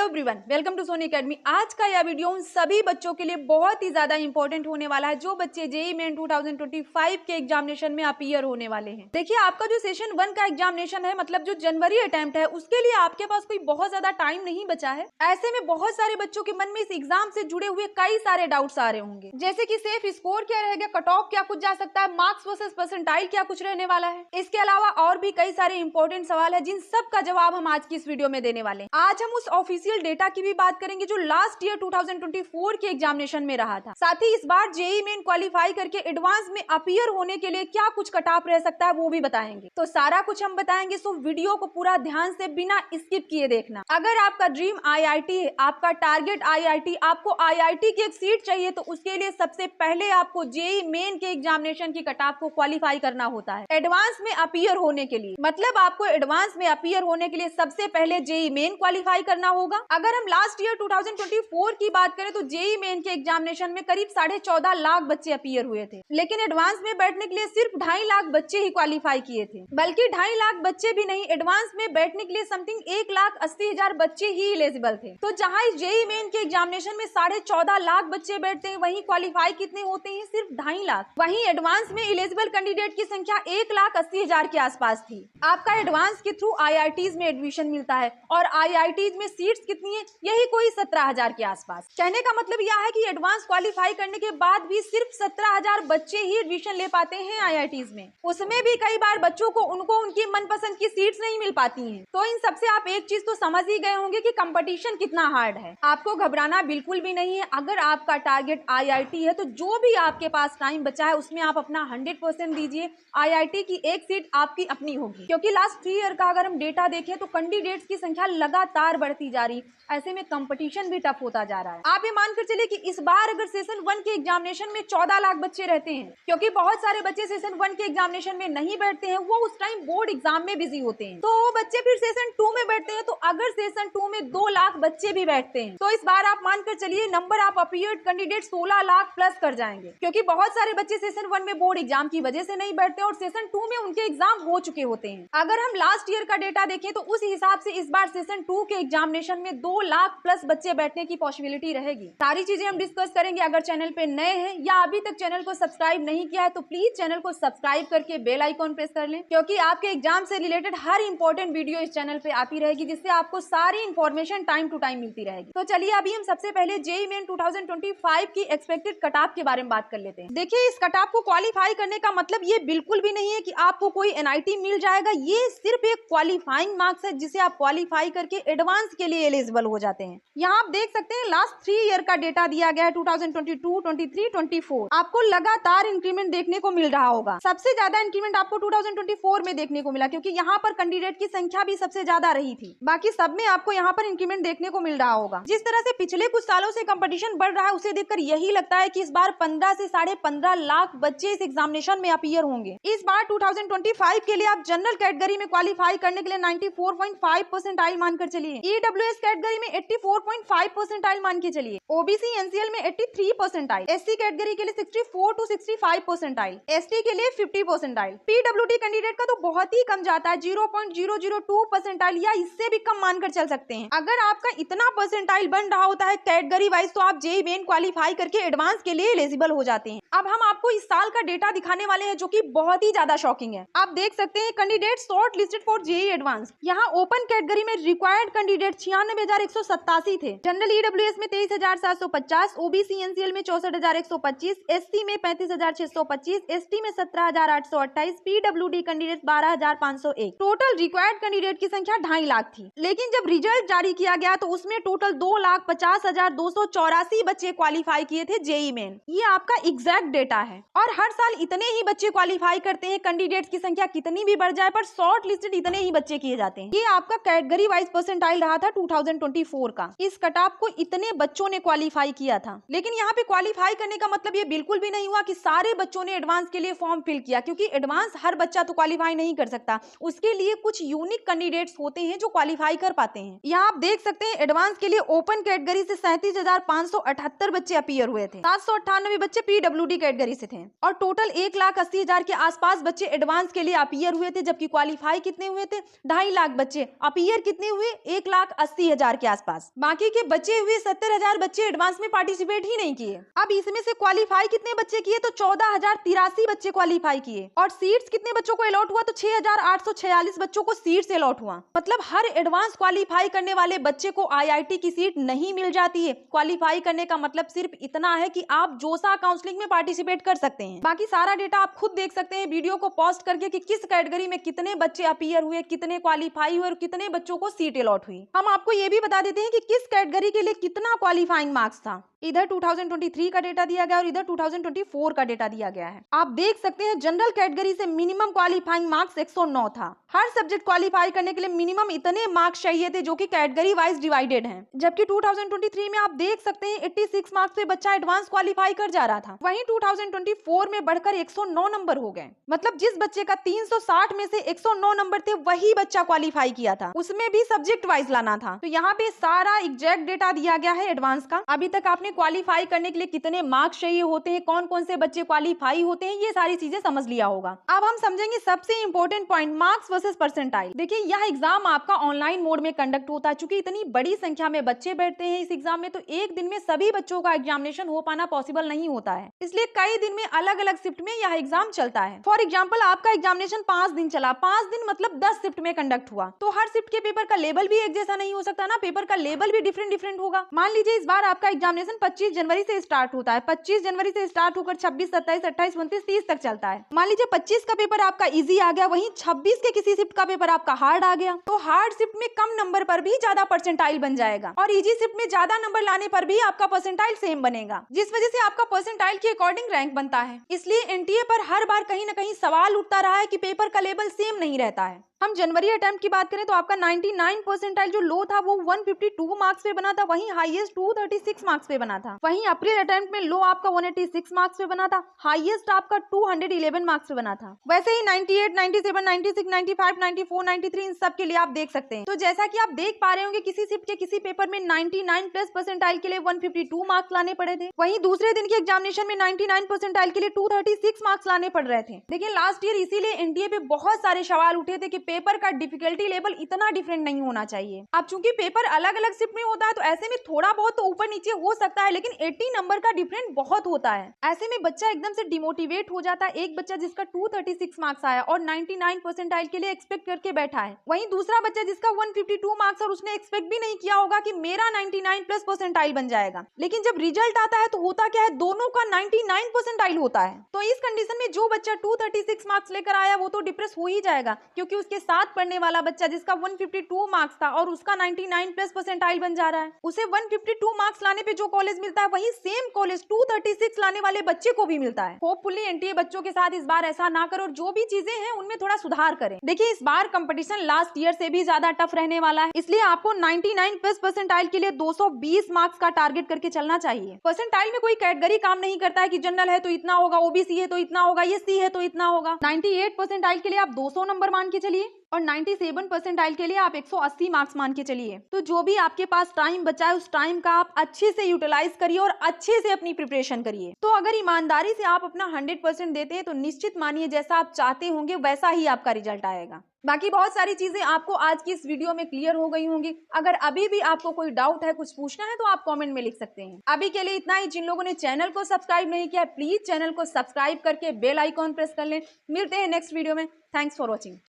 Hello everyone, welcome to Sony Academy. आज का यह वीडियो उन सभी बच्चों के लिए बहुत ही ज्यादा इंपॉर्टेंट होने वाला है जो बच्चे जेईई मेन 2025 के एग्जामिनेशन में अपीयर होने वाले हैं। देखिए, आपका जो सेशन 1 का एग्जामिनेशन है, मतलब जो जनवरी अटेम्प्ट है, उसके लिए आपके पास कोई बहुत ज्यादा टाइम नहीं बचा है। ऐसे में बहुत सारे बच्चों के मन में इस एग्जाम से जुड़े हुए कई सारे डाउट्स आ रहे होंगे, जैसे कि सेफ स्कोर क्या रहेगा, कट ऑफ क्या कुछ जा सकता है, मार्क्स वर्सेस परसेंटाइल क्या कुछ रहने वाला है। इसके अलावा और भी कई सारे इंपॉर्टेंट सवाल है जिन सब का जवाब हम आज की इस वीडियो में देने वाले हैं। आज हम उस ऑफिशियल डेटा की भी बात करेंगे जो लास्ट ईयर 2024 के एग्जामिनेशन में रहा था। साथ ही इस बार जेईई मेन क्वालिफाई करके एडवांस में अपीयर होने के लिए क्या कुछ कट ऑफ रह सकता है वो भी बताएंगे। तो सारा कुछ हम बताएंगे, सो वीडियो को पूरा ध्यान से बिना स्किप किए देखना। अगर आपका ड्रीम आईआईटी है, आपका टारगेट आईआईटी, आपको आईआईटी की एक सीट चाहिए, तो उसके लिए सबसे पहले आपको जेईई मेन के एग्जामिनेशन की कट ऑफ को क्वालिफाई करना होता है एडवांस में अपीयर होने के लिए। मतलब आपको एडवांस में अपीयर होने के लिए सबसे पहले जेईई मेन क्वालिफाई करना होगा। अगर हम लास्ट ईयर 2024 की बात करें तो जेईई मेन के एग्जामिनेशन में करीब 14.5 लाख बच्चे अपीयर हुए थे, लेकिन एडवांस में बैठने के लिए सिर्फ 2.5 लाख बच्चे ही क्वालिफाई किए थे। बल्कि 2.5 लाख बच्चे भी नहीं, एडवांस में बैठने के लिए समथिंग 1,80,000 बच्चे ही एलिजिबल थे। तो जहां इस जेईई मेन के एग्जामिनेशन में 14.5 लाख बच्चे बैठते हैं, वहीं क्वालिफाई कितने होते हैं? सिर्फ 2.5 लाख। वहीं एडवांस में एलिजिबल कैंडिडेट की संख्या 1,80,000 के आसपास थी। आपका एडवांस के थ्रू आईआईटीज में एडमिशन मिलता है और आईआईटीज में सीट्स कितनी है? यही कोई 17,000 के आसपास। कहने का मतलब यह है कि एडवांस क्वालिफाई करने के बाद भी सिर्फ 17,000 बच्चे ही एडमिशन ले पाते हैं आईआईटीज में। उसमें भी कई बार बच्चों को उनकी मनपसंद की सीट्स नहीं मिल पाती हैं। तो इन सबसे आप एक चीज तो समझ ही गए होंगे कि कंपटीशन कितना हार्ड है। आपको घबराना बिल्कुल भी नहीं है। अगर आपका टारगेट आईआईटी है तो जो भी आपके पास टाइम बचा है उसमें आप अपना 100% दीजिए। आईआईटी की एक सीट आपकी अपनी होगी, क्योंकि लास्ट 3 ईयर का अगर हम डेटा देखें तो कैंडिडेट्स की संख्या लगातार बढ़ती जा रही। ऐसे में कंपटीशन भी टफ होता जा रहा है। आप ये मानकर चलिए कि इस बार अगर सेशन 1 के एग्जामिनेशन में 14 लाख बच्चे रहते हैं, क्योंकि बहुत सारे बच्चे सेशन 1 के एग्जामिनेशन में नहीं बैठते हैं, वो उस टाइम बोर्ड एग्जाम में बिजी होते हैं, तो वो बच्चे फिर सेशन 2 में बैठते हैं। तो अगर सेशन 2 में 2 लाख बच्चे भी बैठते हैं, तो इस बार आप मानकर चलिए number of appeared candidate 16 lakh plus कर जाएंगे, क्योंकि बहुत सारे बच्चे सेशन 1 में बोर्ड एग्जाम की वजह से नहीं बैठते और सेशन 2 में उनके एग्जाम हो चुके होते हैं। अगर हम लास्ट ईयर का डेटा देखें तो उस हिसाब से इस बार सेशन 2 के एग्जामिनेशन में 2 लाख प्लस बच्चे बैठने की पॉसिबिलिटी रहेगी। सारी चीजें हम डिस्कस करेंगे। अगर चैनल पे नए हैं या अभी तक चैनल को सब्सक्राइब नहीं किया है तो प्लीज चैनल को सब्सक्राइब करके बेल आइकॉन प्रेस कर लें, क्योंकि आपके एग्जाम से रिलेटेड हर इंपॉर्टेंट वीडियो इस चैनल पे आती रहेगी, जिससे आपको सारी इंफॉर्मेशन टाइम टू टाइम मिलती रहेगी। तो चलिए अभी हम सबसे पहले जेईई मेन 2025 की एक्सपेक्टेड कट ऑफ के बारे में बात कर लेते हैं। देखिए, इस कट ऑफ को क्वालिफाई करने का मतलब ये बिल्कुल भी नहीं है कि आपको कोई एनआईटी मिल जाएगा। ये सिर्फ एक क्वालिफाइंग मार्क्स है जिसे आप क्वालिफाई करके एडवांस के लिए एलिजिबल हो जाते हैं। यहाँ आप देख सकते हैं लास्ट 3 ईयर का डेटा दिया गया है 2022, 23, 24। आपको लगातार इंक्रीमेंट देखने को मिल रहा होगा। सबसे ज्यादा इंक्रीमेंट आपको 2024 में देखने को मिला, क्योंकि यहाँ पर कैंडिडेट की संख्या भी सबसे ज्यादा रही थी। बाकी सब में आपको यहाँ पर इंक्रीमेंट देखने को मिल रहा होगा। जिस तरह से पिछले कुछ सालों से कंपटीशन बढ़ रहा है, उसे देखकर यही लगता है कि इस बार 15 से 15.5 लाख बच्चे इस एग्जामिनेशन में अपीयर होंगे। इस बार 2025 के लिए आप जनरल कैटेगरी में क्वालिफाई करने के लिए 94.5 परसेंटाइल मानकर चलिए, ईडब्ल्यूएस कैटेगरी में 84.5 परसेंटाइल मान के चलिए, ओबीसी एनसीएल में 83 परसेंटाइल, एससी कैटेगरी के लिए 64 to 65 परसेंटाइल, एसटी के लिए 50 परसेंटाइल। पीडब्ल्यूडी कैंडिडेट का तो बहुत ही कम जाता है, 0.002 परसेंटाइल या इससे भी कम मानकर चल सकते हैं। अगर आपका इतना परसेंटाइल बन रहा होता है कैटेगरी वाइज, तो आप जेईई मेन क्वालिफाई करके एडवांस के लिए एलिजिबल हो जाते हैं। अब हम आपको इस साल का डेटा दिखाने वाले हैं जो कि बहुत ही ज्यादा शॉकिंग है। आप देख सकते हैं candidate short listed for JEE advance. यहाँ ओपन कैटेगरी में रिक्वायर्ड कैंडिडेट 96,187 थे, जनरल ईडब्ल्यूएस में 23,750, ओबीसी एनसीएल में 64,125, एससी में 35,625, एसटी में 17,828, PWD candidate 12,501। Total required candidate की संख्या 2.5 लाख थी। लेकिन जब रिजल्ट जारी किया गया तो उसमें टोटल 2,50,284 बच्चे क्वालिफाई किए थे जेईई मेन। ये आपका एग्जैक्ट डेटा है और हर साल इतने ही बच्चे क्वालिफाई करते हैं। कैंडिडेट्स की संख्या कितनी भी बढ़ जाए, पर शॉर्ट लिस्टेड इतने ही बच्चे किए जाते हैं। ये आपका कैटेगरी वाइज परसेंटाइल रहा था 2024 का। इस कट ऑफ को इतने बच्चों ने क्वालिफाई किया था, लेकिन यहाँ पे क्वालिफाई करने का मतलब ये बिल्कुल भी नहीं हुआ कि सारे बच्चों ने एडवांस के लिए फॉर्म फिल किया, क्योंकि एडवांस हर बच्चा तो क्वालिफाई नहीं कर सकता। उसके लिए कुछ यूनिक कैंडिडेट्स होते हैं जो क्वालिफाई कर पाते हैं। यहाँ आप देख सकते हैं एडवांस के लिए ओपन कैटेगरी से 37,578 बच्चे अपीयर हुए थे, 798 बच्चे पीडब्ल्यूडी कैटेगरी से थे और टोटल 1,80,000 के आसपास बच्चे एडवांस के लिए अपीयर हुए थे। जबकि क्वालिफाई कितने हुए थे? 2.5 लाख बच्चे। अपीयर कितने हुए? 1,80,000। 80,000 के आसपास। बाकी के बचे हुए 70,000 बच्चे एडवांस में पार्टिसिपेट ही नहीं किए। अब इसमें से क्वालिफाई कितने बच्चे किए? तो 14,083 बच्चे क्वालिफाई किए। और सीट्स कितने बच्चों को अलॉट हुआ? तो 6,846 बच्चों को सीट्स अलॉट हुआ। मतलब हर एडवांस क्वालिफाई करने वाले बच्चे को IIT की सीट नहीं मिल जाती है। क्वालिफाई करने का मतलब सिर्फ इतना है कि आप जोसा काउंसलिंग में पार्टिसिपेट कर सकते हैं। बाकी सारा डेटा आप खुद देख सकते हैं वीडियो को पॉज करके कि किस कैटेगरी में कितने बच्चे अपीयर हुए, कितने क्वालिफाई हुए और कितने बच्चों को सीट अलॉट हुई। हम आपको ये भी बता देते हैं कि किस कैटेगरी के लिए कितना क्वालिफाइंग मार्क्स था। इधर 2023 का डेटा दिया गया और इधर 2024 का डेटा दिया गया है। आप देख सकते हैं जनरल कैटेगरी से मिनिमम क्वालिफाइंग मार्क्स 109 था। हर सब्जेक्ट क्वालिफाई करने के लिए मिनिमम इतने मार्क्स चाहिए थे जो कि कैटेगरी वाइज डिवाइडेड हैं। जबकि 2023 में आप देख सकते हैं 86 मार्क्स पे बच्चा एडवांस क्वालिफाई कर जा रहा था। वहीं 2024 में बढ़कर 109 नंबर हो गए। मतलब जिस बच्चे का 360 में से 109 नंबर थे वही बच्चा क्वालिफाई किया था, उसमें भी सब्जेक्ट वाइज लाना था। तो यहाँ पे सारा एग्जैक्ट डेटा दिया गया है एडवांस का। अभी तक आपने क्वालिफाई करने के लिए कितने मार्क्स चाहिए होते हैं, कौन कौन से बच्चे क्वालिफाई होते हैं, ये सारी चीजें समझ लिया होगा। अब हम समझेंगे सबसे important point, marks versus percentile. देखिए यह एग्जाम आपका ऑनलाइन मोड में कंडक्ट होता है। चूंकि इतनी बड़ी संख्या में बच्चे बैठते हैं इस एग्जाम में, तो एक दिन में सभी बच्चों का एग्जामिनेशन हो पाना पॉसिबल नहीं होता है। इसलिए कई दिन में अलग अलग शिफ्ट में यह एग्जाम चलता है। फॉर एग्जाम्पल आपका एग्जामिनेशन 5 दिन चला, 5 दिन मतलब 10 शिफ्ट में कंडक्ट हुआ, तो हर शिफ्ट के पेपर का लेवल भी एक जैसा नहीं हो सकता ना, पेपर का लेवल भी डिफरेंट होगा। मान लीजिए इस बार आपका एग्जामिनेशन 25 जनवरी से स्टार्ट होता है, 25 जनवरी से स्टार्ट होकर 26, 27, 28, 29, 30 तक चलता है। मान लीजिए 25 का पेपर आपका इजी आ गया, वहीं 26 के किसी शिफ्ट का पेपर आपका हार्ड आ गया, तो हार्ड शिफ्ट में कम नंबर पर भी ज्यादा परसेंटाइल बन जाएगा और इजी शिफ्ट में ज्यादा नंबर लाने पर भी आपका परसेंटाइल सेम बनेगा, जिस वजह से आपका परसेंटाइल के अकॉर्डिंग रैंक बनता है। इसलिए एनटीए पर हर बार कहीं ना कहीं सवाल उठता रहा है कि पेपर का लेवल सेम नहीं रहता है। हम जनवरी अटेम्प्ट की बात करें तो आपका 99 परसेंटाइल जो लो था वो 152 मार्क्स पे बना था, वहीं हाईएस्ट 236 मार्क्स पे बना था। वहीं अप्रैल अटेम्प्ट में लो आपका 186 मार्क्स पे बना था, हाईएस्ट आपका 211 मार्क्स पे बना था। वैसे ही 98, 97, 96, 95, 94, 93 इन सब के लिए आप देख सकते हैं। तो जैसा कि आप देख पा रहे होंगे किसी शिफ्ट के किसी पेपर में 99 प्लस परसेंटाइल के लिए 152 मार्क्स लाने पड़े थे, वहीं दूसरे दिन के एग्जामिनेशन में 99 परसेंटाइल के लिए 236 मार्क्स लाने पड़ रहे थे। लेकिन लास्ट ईयर इसीलिए एनटीए पे बहुत सारे सवाल उठे थे कि पेपर का डिफिकल्टी लेवल इतना डिफरेंट नहीं होना चाहिए। अब चूंकि पेपर अलग अलग शिफ्ट में होता है तो ऐसे में थोड़ा बहुत तो ऊपर नीचे हो सकता है, लेकिन 80 नंबर का डिफरेंट बहुत होता है। ऐसे में बच्चा एकदम से डिमोटिवेट हो जाता है। एक बच्चा जिसका 236 मार्क्स आया और 99 परसेंटाइल के लिए एक्सपेक्ट करके बैठा है, वहीं दूसरा बच्चा जिसका 152 मार्क्स और उसने एक्सपेक्ट भी नहीं किया होगा कि मेरा 99 प्लस परसेंटाइल बन जाएगा, लेकिन जब रिजल्ट आता है तो होता क्या है, दोनों का 99 परसेंटाइल होता है। तो इस कंडीशन में जो बच्चा 236 मार्क्स लेकर आया वो तो डिप्रेस हो ही जाएगा, क्योंकि उसके साथ पढ़ने वाला बच्चा जिसका 152 मार्क्स था और उसका 99 प्लस परसेंटाइल बन जा रहा है, उसे 152 मार्क्स लाने पे जो कॉलेज मिलता है वही सेम कॉलेज 236 लाने वाले बच्चे को भी मिलता है। होपफुली एनटीए बच्चों के साथ इस बार ऐसा ना करो और जो भी चीजें हैं उनमें थोड़ा सुधार करें। देखिए इस बार कंपटीशन लास्ट ईयर से भी ज्यादा टफ रहने वाला है, इसलिए आपको 99 प्लस परसेंटाइल के लिए 220 मार्क्स का टारगेट करके चलना चाहिए। परसेंटाइल में कोई कैटेगरी काम नहीं करता है कि जनरल है तो इतना होगा, ओबीसी है तो इतना होगा, एससी है तो इतना होगा। 98 परसेंटाइल के लिए आप 200 नंबर मान के चलिए और 97 परसेंटाइल के लिए आप 180 मार्क्स मान के चलिए। तो जो भी आपके पास टाइम बचा है उस टाइम का आप अच्छे से यूटिलाइज करिए और अच्छे से अपनी प्रिपरेशन करिए। तो अगर ईमानदारी से आप अपना 100% देते हैं तो निश्चित मानिए जैसा आप चाहते होंगे वैसा ही आपका रिजल्ट आएगा। बाकी बहुत सारी चीजें आपको आज की इस वीडियो में क्लियर हो गई होंगी। अगर अभी भी आपको कोई डाउट है, कुछ पूछना है तो आप कमेंट में लिख सकते हैं। अभी के लिए इतना ही। जिन लोगों ने चैनल को सब्सक्राइब नहीं किया प्लीज चैनल को सब्सक्राइब करके बेल आइकॉन प्रेस कर लें। मिलते हैं नेक्स्ट वीडियो में। Thanks for watching.